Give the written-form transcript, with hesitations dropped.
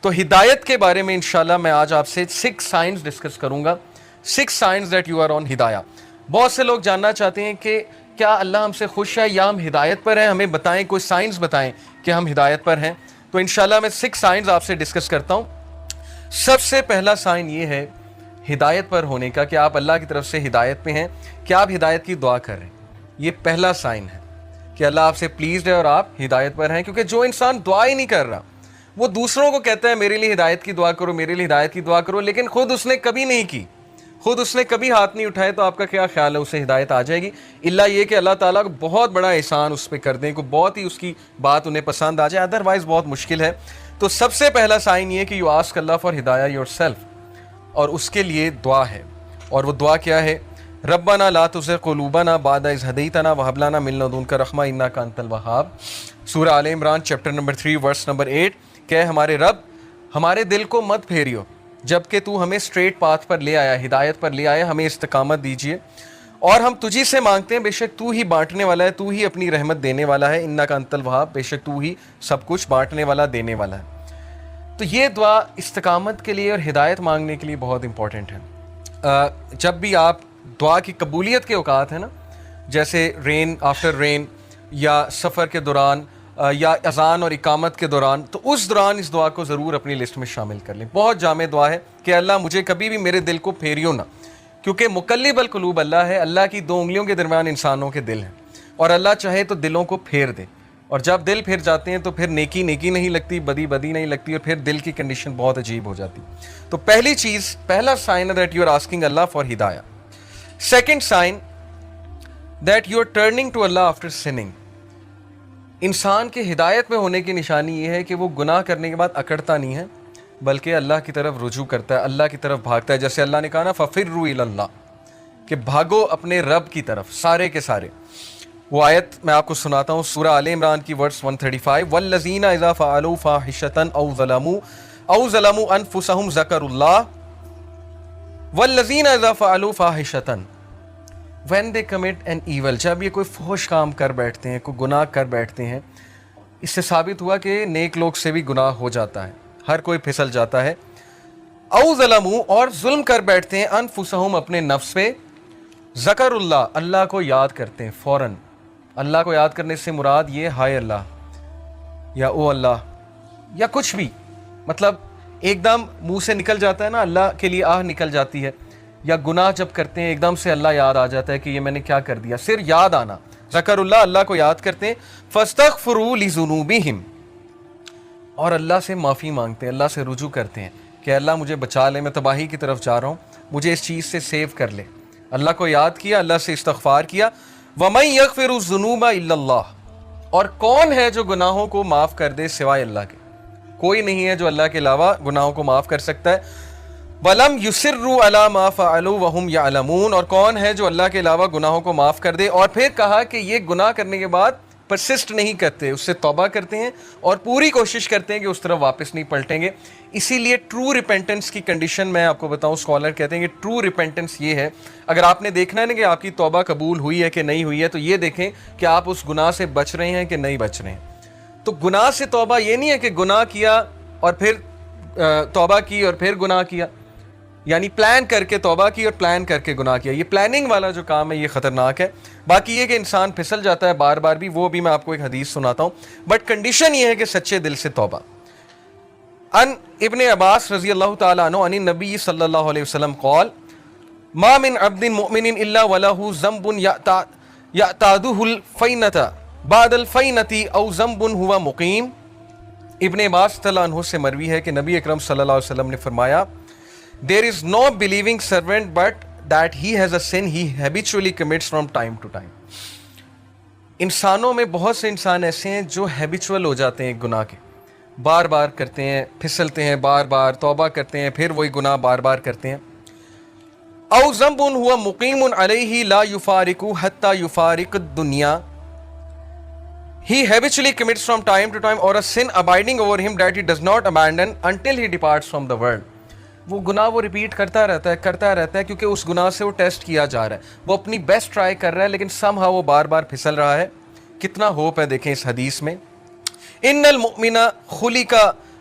تو ہدایت کے بارے میں انشاءاللہ میں آج آپ سے 6 سائنز ڈسکس کروں گا. 6 signs that you are on ہدایہ. بہت سے لوگ جاننا چاہتے ہیں کہ کیا اللہ ہم سے خوش ہے یا ہم ہدایت پر ہیں, ہمیں بتائیں, کوئی سائنس بتائیں کہ ہم ہدایت پر ہیں. تو انشاءاللہ میں 6 سائنز آپ سے ڈسکس کرتا ہوں. سب سے پہلا سائن یہ ہے ہدایت پر ہونے کا کہ آپ اللہ کی طرف سے ہدایت پہ ہیں, کہ آپ ہدایت کی دعا کر رہے ہیں. یہ پہلا سائن ہے کہ اللہ آپ سے پلیزڈ ہے اور آپ ہدایت پر ہیں. کیونکہ جو انسان دعا ہی نہیں کر رہا, وہ دوسروں کو کہتا ہے میرے لیے ہدایت کی دعا کرو, میرے لیے ہدایت کی دعا کرو, لیکن خود اس نے کبھی نہیں کی, خود اس نے کبھی ہاتھ نہیں اٹھائے, تو آپ کا کیا خیال ہے اسے ہدایت آ جائے گی؟ اللہ یہ کہ اللہ تعالیٰ کو بہت بڑا احسان اس پہ کر دیں, کو بہت ہی اس کی بات انہیں پسند آ جائے, ادروائز بہت مشکل ہے. تو سب سے پہلا سائن یہ کہ یو آسک اللہ فار ہدایہ یور سیلف, اور اس کے لیے دعا ہے. اور وہ دعا کیا ہے؟ ربنا لا تزغ قلوبنا بعد اذ ہدیتنا وہب لنا من لدنک رحمہ انک انت الوہاب. سورہ Aal Imran chapter number 3 verse number 8. کہ ہمارے رب ہمارے دل کو مت پھیریو جبکہ تو ہمیں اسٹریٹ پاتھ پر لے آیا, ہدایت پر لے آیا, ہمیں استقامت دیجیے, اور ہم تجھی سے مانگتے ہیں, بے شک تو ہی بانٹنے والا ہے, تو ہی اپنی رحمت دینے والا ہے, انک انت الوہاب, بے شک تو ہی سب کچھ بانٹنے والا, دینے والا ہے. تو یہ دعا استقامت کے لیے اور ہدایت مانگنے کے لیے بہت امپورٹنٹ ہے. جب بھی آپ دعا کی قبولیت کے اوقات ہیں نا, جیسے رین آفٹر رین, یا سفر کے دوران, یا اذان اور اقامت کے دوران, تو اس دوران اس دعا کو ضرور اپنی لسٹ میں شامل کر لیں. بہت جامع دعا ہے کہ اللہ مجھے کبھی بھی میرے دل کو پھیریو نہ, کیونکہ مقلب القلوب اللہ ہے. اللہ کی 2 انگلیوں کے درمیان انسانوں کے دل ہیں, اور اللہ چاہے تو دلوں کو پھیر دے, اور جب دل پھر جاتے ہیں تو پھر نیکی نیکی نہیں لگتی, بدی بدی نہیں لگتی, اور پھر دل کی کنڈیشن بہت عجیب ہو جاتی. تو پہلی چیز, پہلا sign that you are asking Allah for ہدایہ. Second sign that you are turning to Allah after sinning. انسان کے ہدایت میں ہونے کی نشانی یہ ہے کہ وہ گناہ کرنے کے بعد اکڑتا نہیں ہے, بلکہ اللہ کی طرف رجوع کرتا ہے, اللہ کی طرف بھاگتا ہے. جیسے اللہ نے کہا نا فَفِرُّوا إِلَى اللَّهِ, کہ بھاگو اپنے رب کی طرف, سارے کے سارے. وہ آیت میں آپ کو سناتا ہوں, سورہ آل عمران کی ورس 135. وَالَّذِينَ إِذَا فَعَلُوا فَاحِشَةً أَوْ ظَلَمُوا أَنفُسَهُمْ ذَكَرُوا اللَّهَ وَالَّذِينَ إِذَا فَعَلُوا فَاحِشَةً when they commit an evil. جب یہ کوئی فحش کام کر بیٹھتے ہیں, کوئی گناہ کر بیٹھتے ہیں, اس سے ثابت ہوا کہ نیک لوگ سے بھی گناہ ہو جاتا ہے, ہر کوئی پھسل جاتا ہے. او ظلموا, اور ظلم کر بیٹھتے ہیں, انفسہم, اپنے نفس پہ, ذکر اللہ, اللہ کو یاد کرتے ہیں فوراً. اللہ کو یاد کرنے سے مراد یہ ہائے اللہ, یا او اللہ, یا کچھ بھی, مطلب ایک دم منہ سے نکل جاتا ہے نا, اللہ کے لیے آہ نکل جاتی ہے. یا گناہ جب کرتے ہیں ایک دم سے اللہ یاد آ جاتا ہے کہ یہ میں نے کیا کر دیا, صرف یاد آنا, ذکر اللہ, اللہ کو یاد کرتے ہیں. فاستغفروا لذنوبہم, اور اللہ سے معافی مانگتے ہیں, اللہ سے رجوع کرتے ہیں کہ اللہ مجھے بچا لے, میں تباہی کی طرف جا رہا ہوں, مجھے اس چیز سے سیو کر لے. اللہ کو یاد کیا, اللہ سے استغفار کیا. وَمَن يَغْفِرُ الذُّنُوبَ إِلَّا اللَّهُ, اور کون ہے جو گناہوں کو معاف کر دے سوائے اللہ کے؟ کوئی نہیں ہے جو اللہ کے علاوہ گناہوں کو معاف کر سکتا ہے. وَلَمْ يُصِرُّوا عَلَىٰ مَا فَعَلُوا وَهُمْ يَعْلَمُونَ, اور کون ہے جو اللہ کے علاوہ گناہوں کو معاف کر دے. اور پھر کہا کہ یہ گناہ کرنے کے بعد پرسسٹ نہیں کرتے, اس سے توبہ کرتے ہیں اور پوری کوشش کرتے ہیں کہ اس طرف واپس نہیں پلٹیں گے. اسی لیے ٹرو ریپینٹنس کی کنڈیشن میں آپ کو بتاؤں, اسکالر کہتے ہیں کہ ٹرو ریپینٹنس یہ ہے, اگر آپ نے دیکھنا ہے نا کہ آپ کی توبہ قبول ہوئی ہے کہ نہیں ہوئی ہے, تو یہ دیکھیں کہ آپ اس گناہ سے بچ رہے ہیں کہ نہیں بچ رہے ہیں. تو گناہ سے توبہ یہ نہیں ہے کہ گناہ کیا اور پھر توبہ کی اور پھر گناہ کیا, یعنی پلان کر کے توبہ کی اور پلان کر کے گناہ کیا. یہ پلاننگ والا جو کام ہے یہ خطرناک ہے. باقی یہ کہ انسان پھسل جاتا ہے بار بار بھی, وہ بھی میں آپ کو ایک حدیث سناتا ہوں, بٹ کنڈیشن یہ ہے کہ سچے دل سے توبہ. ان ابن عباس رضی اللہ تعالیٰ عنہ عن النبی صلی اللہ علیہ وسلم قال ما من عبد مؤمن الا وله ذنب يعتاده الفینة بعد الفینة او ذنب هو مقیم. ابن عباس رضی اللہ عنہ سے مروی ہے کہ نبی اکرم صلی اللہ علیہ وسلم نے فرمایا there is no believing servant but that he has a sin he habitually commits from time to time. انسانوں میں بہت سے انسان ایسے ہیں جو ہیبیچول ہو جاتے ہیں گناہ کے, بار بار کرتے ہیں, پھسلتے ہیں, بار بار توبہ کرتے ہیں, پھر وہی گناہ بار بار کرتے ہیں. او ذنب هو مقیم علیہ لا یفارق حتی یفارق الدنیا, he habitually commits from time to time, or a sin abiding over him that he does not abandon until he departs from the world. وہ گناہ وہ ریپیٹ کرتا رہتا ہے کیونکہ اس گناہ سے وہ ٹیسٹ کیا جا رہا ہے, وہ اپنی بیسٹ ٹرائی کر رہا ہے, لیکن سم ہاؤ وہ بار بار پھسل رہا ہے. کتنا ہوپ ہے دیکھیں اس حدیث میں. ان المؤمن خلق